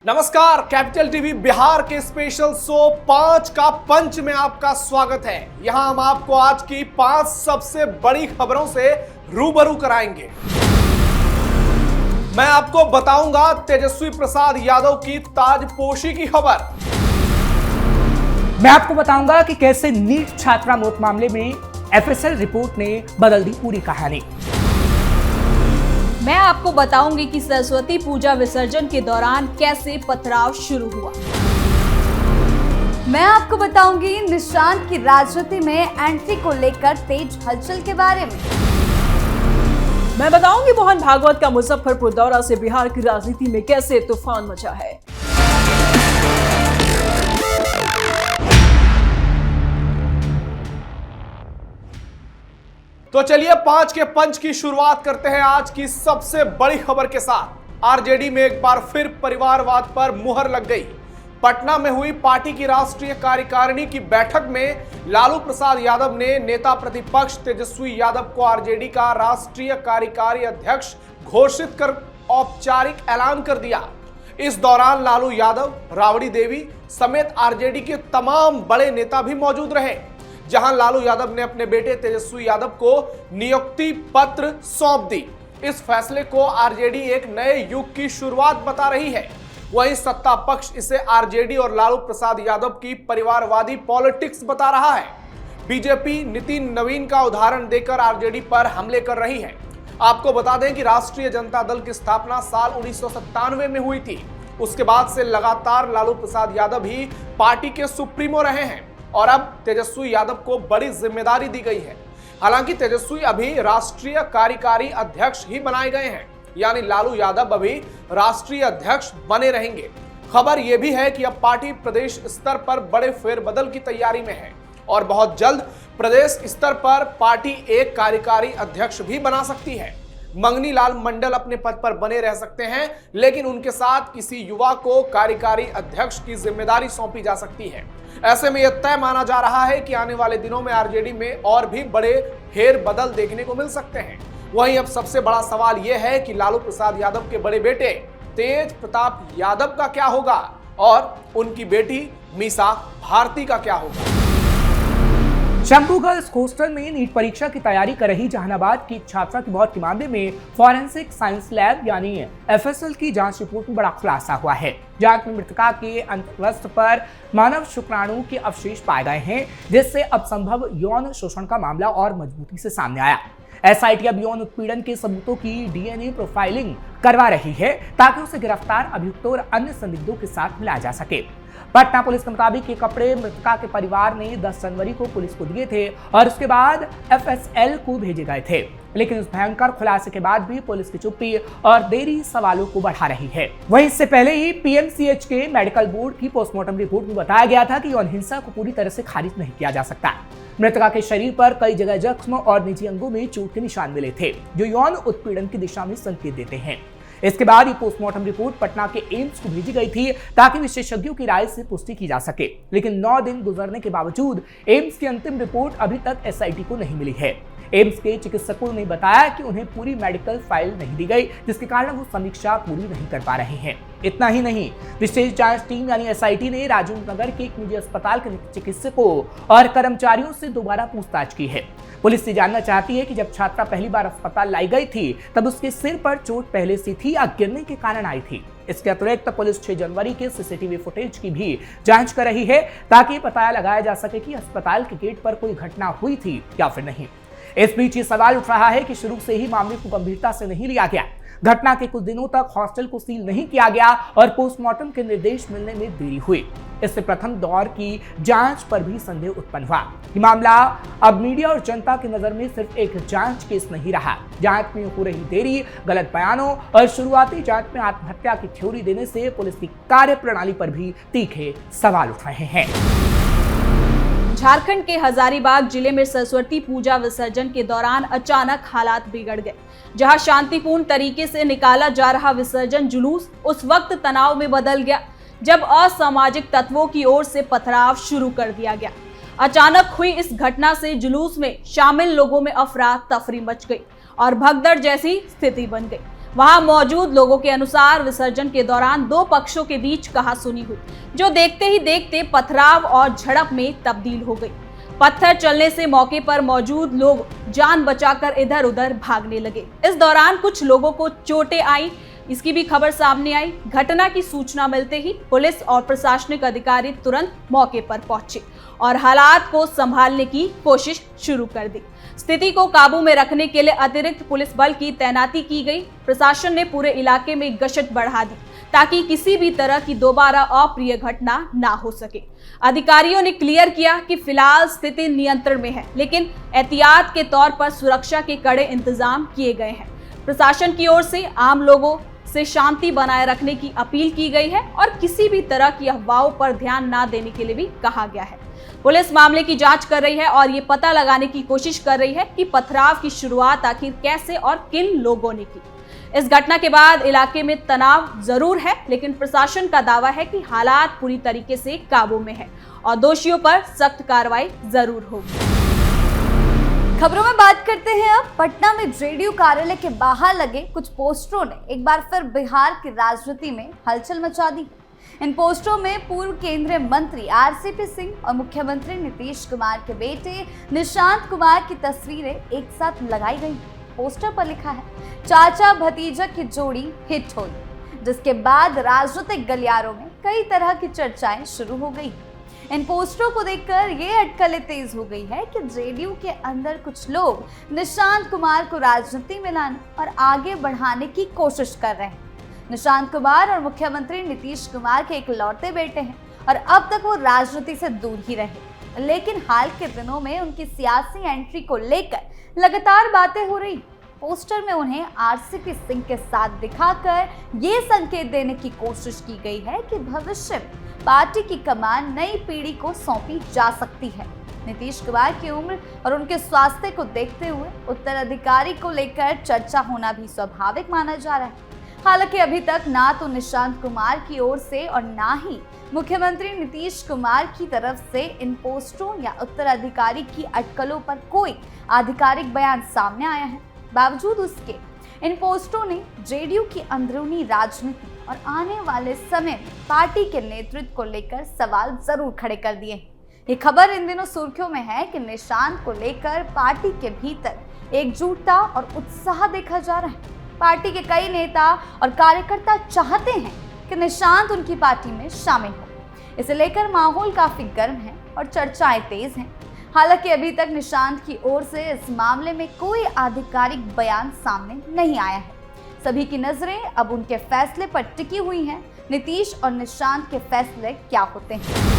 नमस्कार, capital TV Bihar के special show 5 का पंच में आपका स्वागत है। यहां हम आपको आज की 5 सबसे बड़ी खबरों से रूबरू कराएंगे। मैं आपको बताऊंगा तेजस्वी प्रसाद यादव की ताजपोशी की खबर। मैं आपको बताऊंगा कि कैसे नीट छात्रा मौत मामले में एफएसएल रिपोर्ट ने बदल दी पूरी कहानी। मैं आपको बताऊंगी कि सरस्वती पूजा विसर्जन के दौरान कैसे पथराव शुरू हुआ। मैं आपको बताऊंगी निशांत की राजनीति में एंट्री को लेकर तेज हलचल के बारे में। मैं बताऊंगी मोहन भागवत का मुजफ्फरपुर दौरा से बिहार की राजनीति में कैसे तूफान मचा है। तो चलिए 5 के पंच की शुरुआत करते हैं आज की सबसे बड़ी खबर के साथ। आरजेडी में एक बार फिर परिवारवाद पर मुहर लग गई। पटना में हुई पार्टी की राष्ट्रीय कार्यकारिणी की बैठक में लालू प्रसाद यादव ने नेता प्रतिपक्ष तेजस्वी यादव को आरजेडी का राष्ट्रीय कार्यकारी अध्यक्ष घोषित कर औपचारिक ऐलान कर दिया। इस दौरान लालू यादव, राबड़ी देवी समेत आरजेडी के तमाम बड़े नेता भी मौजूद रहे, जहां लालू यादव ने अपने बेटे तेजस्वी यादव को नियुक्ति पत्र सौंप दी। इस फैसले को आरजेडी एक नए युग की शुरुआत बता रही है। वहीं सत्ता पक्ष इसे आरजेडी और लालू प्रसाद यादव की परिवारवादी पॉलिटिक्स बता रहा है। बीजेपी नितिन नवीन का उदाहरण देकर आरजेडी पर हमले कर रही है। आपको बता दें कि राष्ट्रीय जनता दल की स्थापना साल 1997 में हुई थी। उसके बाद से लगातार लालू प्रसाद यादव ही पार्टी के सुप्रीमो रहे हैं और अब तेजस्वी यादव को बड़ी जिम्मेदारी दी गई है। हालांकि तेजस्वी अभी राष्ट्रीय कार्यकारी अध्यक्ष ही बनाए गए हैं, यानी लालू यादव अभी राष्ट्रीय अध्यक्ष बने रहेंगे। खबर यह भी है कि अब पार्टी प्रदेश स्तर पर बड़े फेरबदल की तैयारी में है और बहुत जल्द प्रदेश स्तर पर पार्टी एक कार्यकारी अध्यक्ष भी बना सकती है। मंगनी लाल मंडल अपने पद पर बने रह सकते हैं, लेकिन उनके साथ किसी युवा को कार्यकारी अध्यक्ष की जिम्मेदारी सौंपी जा सकती है। ऐसे में यह तय माना जा रहा है कि आने वाले दिनों में आरजेडी में और भी बड़े फेर बदल देखने को मिल सकते हैं। वहीं अब सबसे बड़ा सवाल यह है कि लालू प्रसाद यादव के बड़े बेटे तेज प्रताप यादव का क्या होगा और उनकी बेटी मीसा भारती का क्या होगा। शंभू गर्ल्स हॉस्टल में नीट परीक्षा की तैयारी कर रही जहानाबाद की छात्रा की मौत के मामले में फॉरेंसिक साइंस लैब यानी एफएसएल की जांच रिपोर्ट में बड़ा खुलासा हुआ है। जांच में मृतका के अंतःस्थ पर मानव शुक्राणु के अवशेष पाए गए हैं, जिससे अब संभव यौन शोषण का मामला और मजबूती से सामने आया। एसआईटी अब यौन उत्पीड़न के सबूतों की डीएनए प्रोफाइलिंग करवा रही है ताकि उसे गिरफ्तार अभियुक्तों और अन्य संदिग्धों के साथ मिलाया जा सके। पटना पुलिस के मुताबिक ये कपड़े मृतका के परिवार ने 10 जनवरी को पुलिस को दिए थे और उसके बाद एफएसएल को भेजे गए थे, लेकिन इस भयंकर खुलासे के बाद भी पुलिस की चुप्पी और देरी सवालों को बढ़ा रही है। वहीं इससे पहले ही पीएमसीएच के मेडिकल बोर्ड की पोस्टमार्टम रिपोर्ट में बताया गया था कि यौन हिंसा को पूरी तरह से खारिज नहीं किया जा सकता। मृतका के शरीर पर कई जगह जख्म और निजी अंगों में चोट के निशान मिले थे, जो यौन उत्पीड़न की दिशा में संकेत देते हैं। इसके बाद ये पोस्टमार्टम रिपोर्ट पटना के एम्स को भेजी गई थी ताकि विशेषज्ञों की राय से पुष्टि की जा सके, लेकिन 9 दिन गुजरने के बावजूद एम्स की अंतिम रिपोर्ट अभी तक एसआईटी को नहीं मिली है। एम्स के चिकित्सकों ने बताया कि उन्हें पूरी मेडिकल फाइल नहीं दी गई, जिसके कारण वो समीक्षा पूरी नहीं कर पा रहे हैं। इतना ही नहीं, विशेष जांच टीम यानी एसआईटी ने राजेंद्र नगर के एक निजी अस्पताल के चिकित्सकों और कर्मचारियों से दोबारा पूछताछ की है। पुलिस से जानना चाहती है कि जब छात्रा पहली बार अस्पताल लाई गई थी तब उसके सिर पर चोट पहले से थी या गिरने के कारण आई थी। इसके अतिरिक्त पुलिस 6 जनवरी के सीसीटीवी फुटेज की भी जांच कर रही है ताकि पता लगाया जा सके कि अस्पताल के गेट पर कोई घटना हुई थी या फिर नहीं। इस बीच ये सवाल उठ रहा है कि शुरू से ही मामले को गंभीरता से नहीं लिया गया। घटना के कुछ दिनों तक हॉस्टल को सील नहीं किया गया और पोस्टमार्टम के निर्देश मिलने में देरी हुई। इससे प्रथम दौर की जांच पर भी संदेह उत्पन्न हुआ। ये मामला अब मीडिया और जनता की नजर में सिर्फ एक जांच केस नहीं रहा। जांच में हो रही देरी, गलत बयानों और शुरुआती जांच में आत्महत्या की थ्योरी देने से पुलिस की कार्यप्रणाली पर भी तीखे सवाल उठ रहे हैं। झारखंड के हजारीबाग जिले में सरस्वती पूजा विसर्जन के दौरान अचानक हालात बिगड़ गए। जहां शांतिपूर्ण तरीके से निकाला जा रहा विसर्जन जुलूस उस वक्त तनाव में बदल गया जब असामाजिक तत्वों की ओर से पथराव शुरू कर दिया गया। अचानक हुई इस घटना से जुलूस में शामिल लोगों में अफरा तफरी मच गई और भगदड़ जैसी स्थिति बन गई। वहां मौजूद लोगों के अनुसार विसर्जन के दौरान दो पक्षों के बीच कहासुनी हुई, जो देखते ही देखते पथराव और झड़प में तब्दील हो गई। पत्थर चलने से मौके पर मौजूद लोग जान बचाकर इधर उधर भागने लगे। इस दौरान कुछ लोगों को चोटें आई, इसकी भी खबर सामने आई। घटना की सूचना मिलते ही पुलिस और प्रशासनिक अधिकारी तुरंत मौके पर पहुंचे और हालात को संभालने की कोशिश शुरू कर दी। स्थिति को काबू में रखने के लिए अतिरिक्त पुलिस बल की तैनाती की गई। प्रशासन ने पूरे इलाके में गश्त बढ़ा दी ताकि किसी भी तरह की दोबारा अप्रिय घटना ना हो सके। अधिकारियों ने क्लियर किया कि फिलहाल स्थिति नियंत्रण में है, लेकिन एहतियात के तौर पर सुरक्षा के कड़े इंतजाम किए गए हैं। प्रशासन की ओर से आम लोगों से शांति बनाए रखने की अपील की गई है और किसी भी तरह की अफवाहों पर ध्यान ना देने के लिए भी कहा गया है। पुलिस मामले की जांच कर रही है और ये पता लगाने की कोशिश कर रही है कि पथराव की शुरुआत आखिर कैसे और किन लोगों ने की। इस घटना के बाद इलाके में तनाव जरूर है, लेकिन प्रशासन का दावा है कि हालात पूरी तरीके से काबू में है और दोषियों पर सख्त कार्रवाई जरूर होगी। खबरों में बात करते हैं अब। पटना में जेडीयू कार्यालय के बाहर लगे कुछ पोस्टरों ने एक बार फिर बिहार की राजनीति में हलचल मचा दी। इन पोस्टरों में पूर्व केंद्रीय मंत्री आरसीपी सिंह और मुख्यमंत्री नीतीश कुमार के बेटे निशांत कुमार की तस्वीरें एक साथ लगाई गई। पोस्टर पर लिखा है, चाचा भतीजा की जोड़ी हिट हुई, जिसके बाद राजनीतिक गलियारों में कई तरह की चर्चाएं शुरू हो गई। इन पोस्टरों को देखकर ये अटकलें तेज हो गई है कि जेडीयू के अंदर कुछ लोग निशांत कुमार को राजनीति में लाने और आगे बढ़ाने की कोशिश कर रहे हैं। निशांत कुमार और मुख्यमंत्री नीतीश कुमार के इकलौते बेटे हैं और अब तक वो राजनीति से दूर ही रहे, लेकिन हाल के दिनों में उनकी सियासी एंट्री को लेकर लगातार बातें हो रही। पोस्टर में उन्हें आरसीपी सिंह के साथ दिखाकर ये संकेत देने की कोशिश की गई है कि भविष्य में पार्टी की कमान नई पीढ़ी को सौंपी जा सकती है। नीतीश कुमार की उम्र और उनके स्वास्थ्य को देखते हुए उत्तराधिकारी को लेकर चर्चा होना भी स्वाभाविक माना जा रहा है। हालांकि अभी तक ना तो निशांत कुमार की ओर से और ना ही मुख्यमंत्री नीतीश कुमार की तरफ से इन पोस्टरों या उत्तराधिकारी की अटकलों पर कोई आधिकारिक बयान सामने आया है। बावजूद उसके इन पोस्टरों ने जेडीयू की अंदरूनी राजनीति और आने वाले समय में पार्टी के नेतृत्व को लेकर सवाल जरूर खड़े कर दिए हैं। ये खबर इन दिनों सुर्खियों में है कि निशांत को लेकर पार्टी के भीतर एकजुटता और उत्साह देखा जा रहा है। पार्टी के कई नेता और कार्यकर्ता चाहते हैं कि निशांत उनकी पार्टी में शामिल हो। इसे लेकर माहौल काफी गर्म है और चर्चाएं तेज हैं। हालांकि अभी तक निशांत की ओर से इस मामले में कोई आधिकारिक बयान सामने नहीं आया है। सभी की नजरें अब उनके फैसले पर टिकी हुई हैं। नीतीश और निशांत के फैसले क्या होते हैं?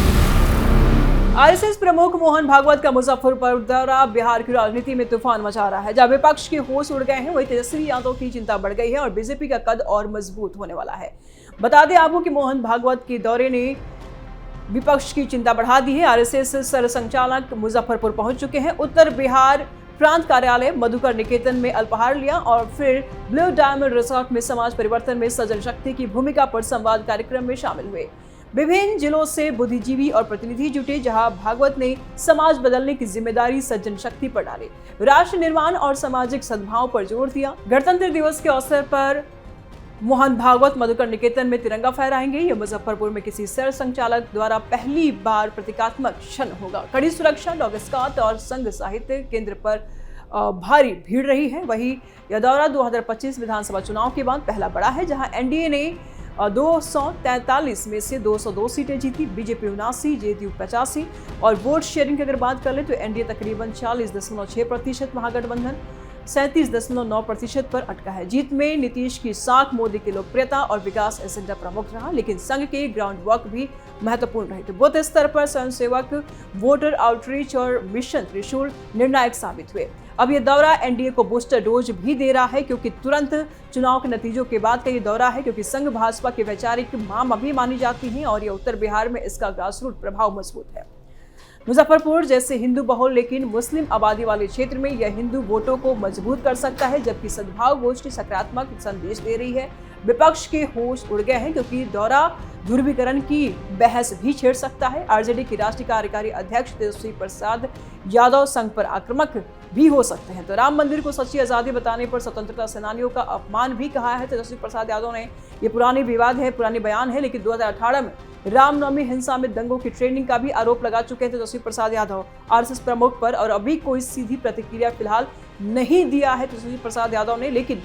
आरएसएस प्रमुख मोहन भागवत का मुजफ्फरपुर दौरा बिहार की राजनीति में तूफान मचा रहा है। जहां विपक्ष के होश उड़ गए हैं, वहीं तेजस्वी यादव की चिंता बढ़ गई है और बीजेपी का कद और मजबूत होने वाला है। बता दें आपको कि मोहन भागवत के दौरे ने विपक्ष की चिंता बढ़ा दी है। आरएसएस सरसंघचालक मुजफ्फरपुर पहुंच चुके हैं। उत्तर बिहार प्रांत कार्यालय मधुकर निकेतन में अल्पाहार लिया और फिर ब्लू डायमंड रिसोर्ट में समाज परिवर्तन में सजन शक्ति की भूमिका पर संवाद कार्यक्रम में शामिल हुए। विभिन्न जिलों से बुद्धिजीवी और प्रतिनिधि जुटे, जहां भागवत ने समाज बदलने की जिम्मेदारी सज्जन शक्ति पर डाली, राष्ट्र निर्माण और सामाजिक सद्भाव पर जोर दिया। गणतंत्र दिवस के अवसर पर मोहन भागवत मधुकर निकेतन में तिरंगा फहराएंगे। यह मुजफ्फरपुर में किसी सर संचालक द्वारा पहली बार प्रतीकात्मक क्षण होगा। कड़ी सुरक्षा, डॉग स्क्वाड और संघ साहित्य केंद्र पर भारी भीड़ रही है। वहीं यह दौरा 2025 विधानसभा चुनाव के बाद पहला बड़ा है, जहां एनडीए ने 243 में से 202 सीटें जीती, बीजेपी 79, जेडीयू 85 और वोट शेयरिंग की अगर बात कर ले तो एनडीए तकरीबन 40.6%, महागठबंधन 37.9% पर अटका है। जीत में नीतीश की साख, मोदी की लोकप्रियता और विकास एजेंडा प्रमुख रहा, लेकिन संघ के ग्राउंड वर्क भी महत्वपूर्ण रहे। तो बूथ स्तर पर स्वयंसेवक, वोटर आउटरीच और मिशन त्रिशूल निर्णायक साबित हुए। अब यह दौरा एनडीए को बूस्टर डोज भी दे रहा है, क्योंकि तुरंत चुनाव के नतीजों के बाद का ये दौरा है, क्योंकि संघ भाजपा की वैचारिक मां भी मानी जाती है और यह उत्तर बिहार में इसका ग्रासरूट प्रभाव मजबूत है। मुजफ्फरपुर जैसे हिंदू बहुल लेकिन मुस्लिम आबादी वाले क्षेत्र में यह हिंदू वोटों को मजबूत कर सकता है, जबकि सद्भाव गोष्ठी सकारात्मक संदेश दे रही है। विपक्ष के होश उड़ गए हैं, क्योंकि दौरा ध्रुवीकरण की बहस भी छेड़ सकता है। आरजेडी की राष्ट्रीय कार्यकारी अध्यक्ष तेजस्वी प्रसाद यादव संघ पर आक्रामक भी हो सकते हैं। तो राम मंदिर को सच्ची आज़ादी बताने पर स्वतंत्रता सेनानियों का अपमान भी कहा है तेजस्वी प्रसाद यादव ने। ये पुरानी विवाद है, पुरानी बयान है, लेकिन 2018 में रामनवमी हिंसा में दंगों की ट्रेनिंग का भी आरोप लगा चुके हैं तेजस्वी प्रसाद यादव आरएसएस प्रमुख पर, और अभी कोई सीधी प्रतिक्रिया फिलहाल नहीं दिया है तेजस्वी प्रसाद यादव ने। लेकिन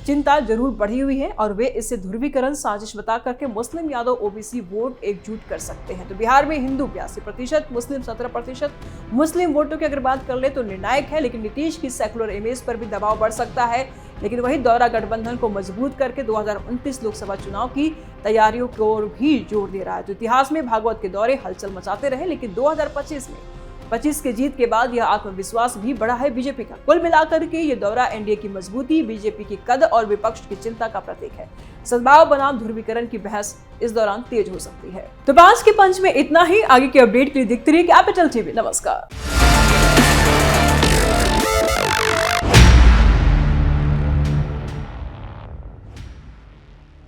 चिंता जरूर बढ़ी हुई है और वे इसे ध्रुवीकरण साजिश बता करके मुस्लिम यादव ओबीसी वोट एकजुट कर सकते हैं। तो बिहार में हिंदू 82%, मुस्लिम 17%। मुस्लिम वोटों की अगर बात कर ले तो निर्णायक है, लेकिन नीतीश की सेकुलर इमेज पर भी दबाव बढ़ सकता है। लेकिन वही दौरा गठबंधन को मजबूत करके 2029 लोकसभा चुनाव की तैयारियों को भी जोर दे रहा है। तो इतिहास में भागवत के दौरे हलचल मचाते रहे, लेकिन 2025 के जीत के बाद यह आत्मविश्वास भी बढ़ा है बीजेपी का। कुल मिलाकर के ये दौरा एनडीए की मजबूती, बीजेपी की कद और विपक्ष की चिंता का प्रतीक है। सद्भाव बनाम ध्रुवीकरण की बहस इस दौरान तेज हो सकती है। तो आज के पंच में इतना ही। आगे के अपडेट के लिए देखते रहिए कैपिटल टीवी। नमस्कार।